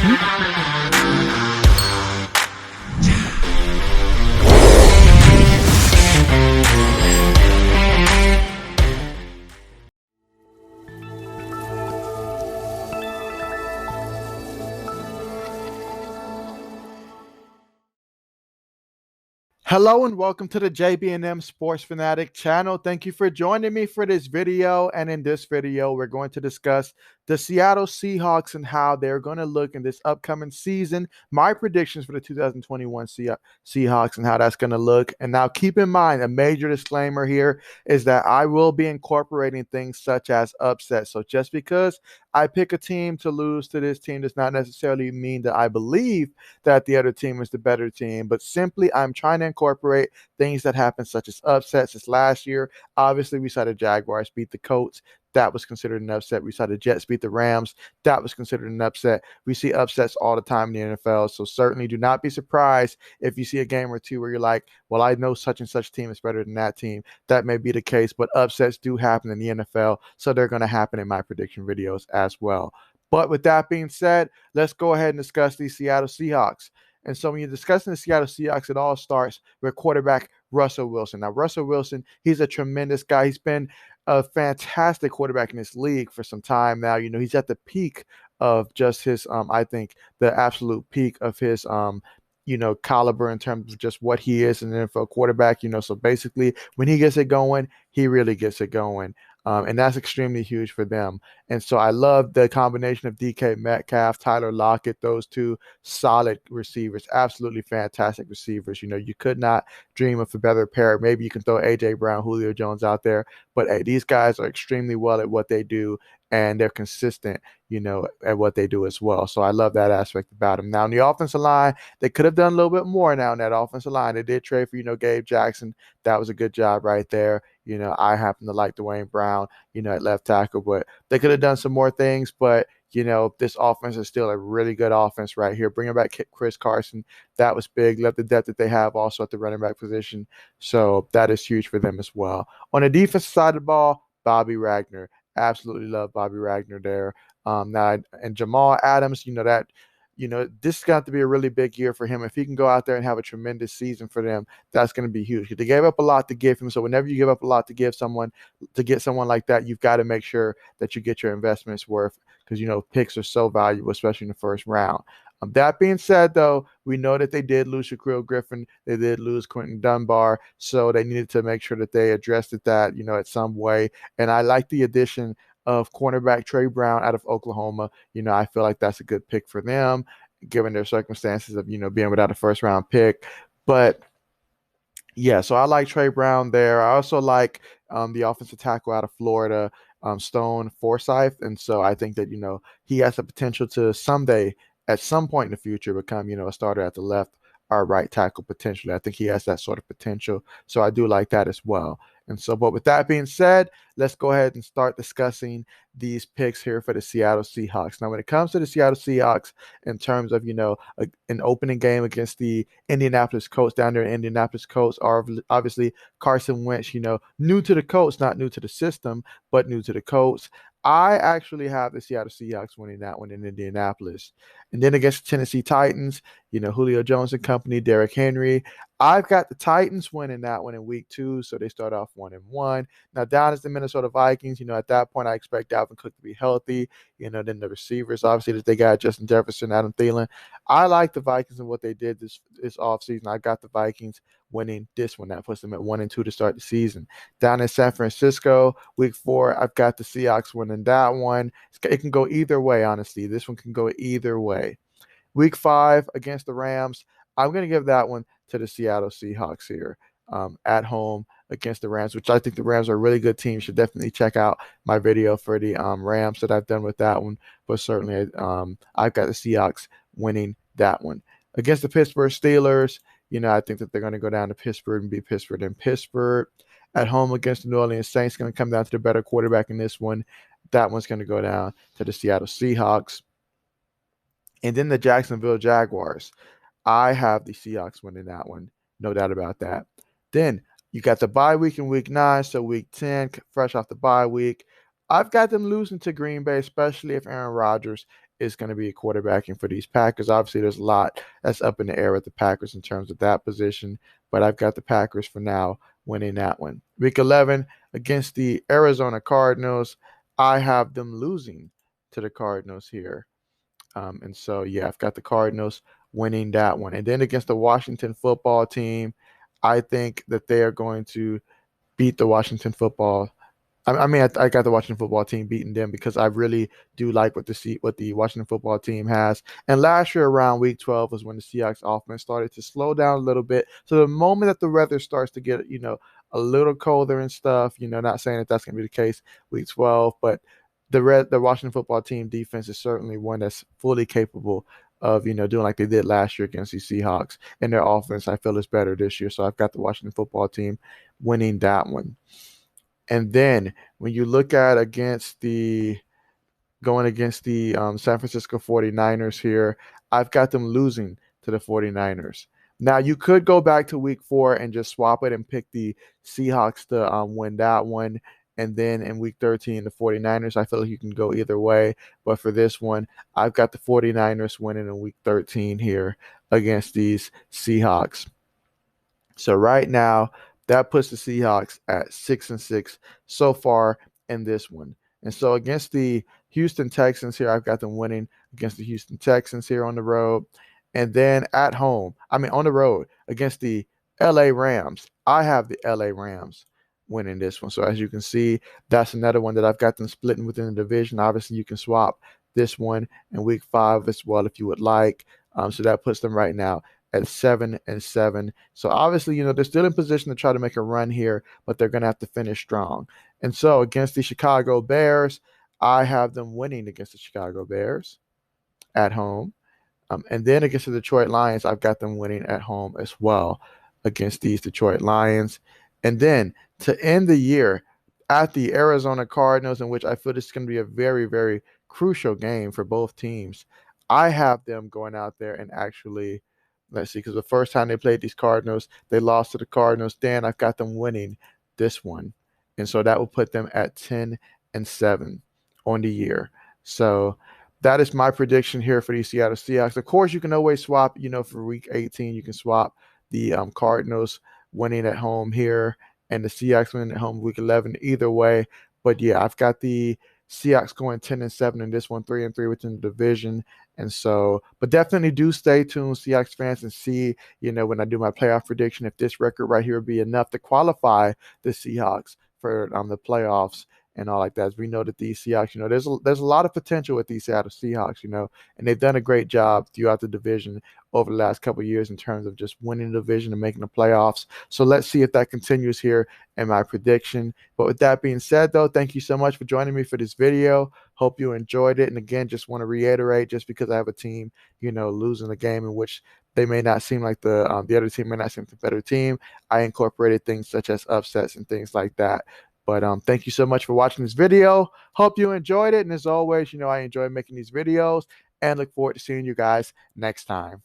Hello and welcome to the JB&M Sports Fanatic channel. Thank you for joining me for this video. And in this video, we're going to discuss the Seattle Seahawks and how they're going to look in this upcoming season. My predictions for the 2021 Seahawks and how that's going to look. And now keep in mind, a major disclaimer here is that I will be incorporating things such as upsets. So just because I pick a team to lose to this team does not necessarily mean that I believe that the other team is the better team, but simply I'm trying to incorporate things that happen such as upsets. As last year, obviously we saw the Jaguars beat the Colts. That was considered an upset. We saw the Jets beat the Rams. That was considered an upset. We see upsets all the time in the NFL. So certainly do not be surprised if you see a game or two where you're like, well, I know such and such team is better than that team. That may be the case, but upsets do happen in the NFL. So they're going to happen in my prediction videos as well. But with that being said, let's go ahead and discuss the Seattle Seahawks. And so when you're discussing the Seattle Seahawks, it all starts with quarterback Russell Wilson. Now, Russell Wilson, he's a tremendous guy. He's been a fantastic quarterback in this league for some time now. You know, he's at the peak of just his, I think, the absolute peak of his, caliber in terms of just what he is an NFL quarterback. So basically, when he gets it going, he really gets it going. And that's extremely huge for them. And so I love the combination of DK Metcalf, Tyler Lockett, those two solid receivers, absolutely fantastic receivers. You could not dream of a better pair. Maybe you can throw A.J. Brown, Julio Jones out there, but hey, these guys are extremely well at what they do, and they're consistent, at what they do as well. So I love that aspect about them. Now, in the offensive line, they could have done a little bit more now in that offensive line. They did trade for, Gabe Jackson. That was a good job right there. I happen to like Dwayne Brown, at left tackle, but they could have done some more things. But, this offense is still a really good offense right here. Bringing back Chris Carson, that was big. Love the depth that they have also at the running back position. So that is huge for them as well. On the defensive side of the ball, Bobby Wagner. Absolutely love Bobby Wagner there. Now, and Jamal Adams, this is got to be a really big year for him. If he can go out there and have a tremendous season for them, that's going to be huge. They gave up a lot to give him. So whenever you give up a lot to give someone, to get someone like that, you've got to make sure that you get your investments worth, because, picks are so valuable, especially in the first round. That being said, though, we know that they did lose Shaquille Griffin. They did lose Quentin Dunbar. So they needed to make sure that they addressed that, at some way. And I like the addition of cornerback Trey Brown out of Oklahoma. I feel like that's a good pick for them, given their circumstances of, being without a first round pick. But yeah, so I like Trey Brown there. I also like the offensive tackle out of Florida, Stone Forsythe. And so I think that, he has the potential to someday, at some point in the future, become, a starter at the left or right tackle potentially. I think he has that sort of potential. So I do like that as well. And so, but with that being said, let's go ahead and start discussing these picks here for the Seattle Seahawks. Now, when it comes to the Seattle Seahawks, in terms of, an opening game against the Indianapolis Colts down there in Indianapolis, Colts are obviously Carson Wentz, new to the Colts, not new to the system, but new to the Colts. I actually have the Seattle Seahawks winning that one in Indianapolis. And then against the Tennessee Titans, Julio Jones and company, Derrick Henry. I've got the Titans winning that one in week 2, so they start off 1-1. Now, down is the Minnesota Vikings. At that point, I expect Dalvin Cook to be healthy. Then the receivers, obviously, that they got Justin Jefferson, Adam Thielen. I like the Vikings and what they did this offseason. I got the Vikings winning this one. That puts them at 1-2 to start the season. Down in San Francisco, week 4, I've got the Seahawks winning that one. It can go either way, honestly. This one can go either way. Week 5 against the Rams, I'm going to give that one to the Seattle Seahawks here, at home against the Rams, which I think the Rams are a really good team. You should definitely check out my video for the Rams that I've done with that one. But certainly, I've got the Seahawks winning that one. Against the Pittsburgh Steelers, I think that they're going to go down to Pittsburgh and beat Pittsburgh in Pittsburgh. At home against the New Orleans Saints, going to come down to the better quarterback in this one. That one's going to go down to the Seattle Seahawks. And then the Jacksonville Jaguars. I have the Seahawks winning that one. No doubt about that. Then you got the bye week in week 9. So week 10, fresh off the bye week. I've got them losing to Green Bay, especially if Aaron Rodgers is going to be quarterbacking for these Packers. Obviously, there's a lot that's up in the air with the Packers in terms of that position, but I've got the Packers for now winning that one. Week 11 against the Arizona Cardinals, I have them losing to the Cardinals here. And so, yeah, I've got the Cardinals winning that one. And then against the Washington football team, I think that they are going to beat the Washington football. I got the Washington football team beating them because I really do like what the Washington football team has. And last year around week 12 was when the Seahawks offense started to slow down a little bit. So the moment that the weather starts to get, a little colder and stuff, not saying that that's going to be the case week 12, but the Washington football team defense is certainly one that's fully capable of, doing like they did last year against the Seahawks. And their offense, I feel, is better this year. So I've got the Washington football team winning that one. And then when you look at going against the San Francisco 49ers here, I've got them losing to the 49ers. Now, you could go back to week 4 and just swap it and pick the Seahawks to win that one. And then in week 13, the 49ers, I feel like you can go either way. But for this one, I've got the 49ers winning in week 13 here against these Seahawks. So right now, that puts the Seahawks at 6-6 so far in this one. And so against the Houston Texans here, I've got them winning against the Houston Texans here on the road. And then at home, on the road against the LA Rams, I have the LA Rams winning this one. So as you can see, that's another one that I've got them splitting within the division. Obviously, you can swap this one in week 5 as well if you would like. So that puts them right now at 7-7. So obviously, they're still in position to try to make a run here, but they're going to have to finish strong. And so against the Chicago Bears, I have them winning against the Chicago Bears at home. And then against the Detroit Lions, I've got them winning at home as well against these Detroit Lions. And then to end the year at the Arizona Cardinals, in which I feel this is going to be a very, very crucial game for both teams, I have them going out there and actually, let's see, because the first time they played these Cardinals, they lost to the Cardinals. Then I've got them winning this one. And so that will put them at 10-7 on the year. So that is my prediction here for the Seattle Seahawks. Of course, you can always swap, for week 18, you can swap the Cardinals winning at home here and the Seahawks winning at home week 11, either way. But yeah, I've got the Seahawks going 10-7 in this one, 3-3 within the division. And so, but definitely do stay tuned, Seahawks fans, and see, when I do my playoff prediction, if this record right here would be enough to qualify the Seahawks for the playoffs and all like that. As we know that these Seahawks, there's a lot of potential with these Seattle Seahawks, and they've done a great job throughout the division over the last couple of years in terms of just winning the division and making the playoffs. So let's see if that continues here in my prediction. But with that being said, though, thank you so much for joining me for this video. Hope you enjoyed it. And again, just want to reiterate, just because I have a team, losing a game in which they may not seem like the other team may not seem the better team, I incorporated things such as upsets and things like that. But thank you so much for watching this video. Hope you enjoyed it. And as always, I enjoy making these videos and look forward to seeing you guys next time.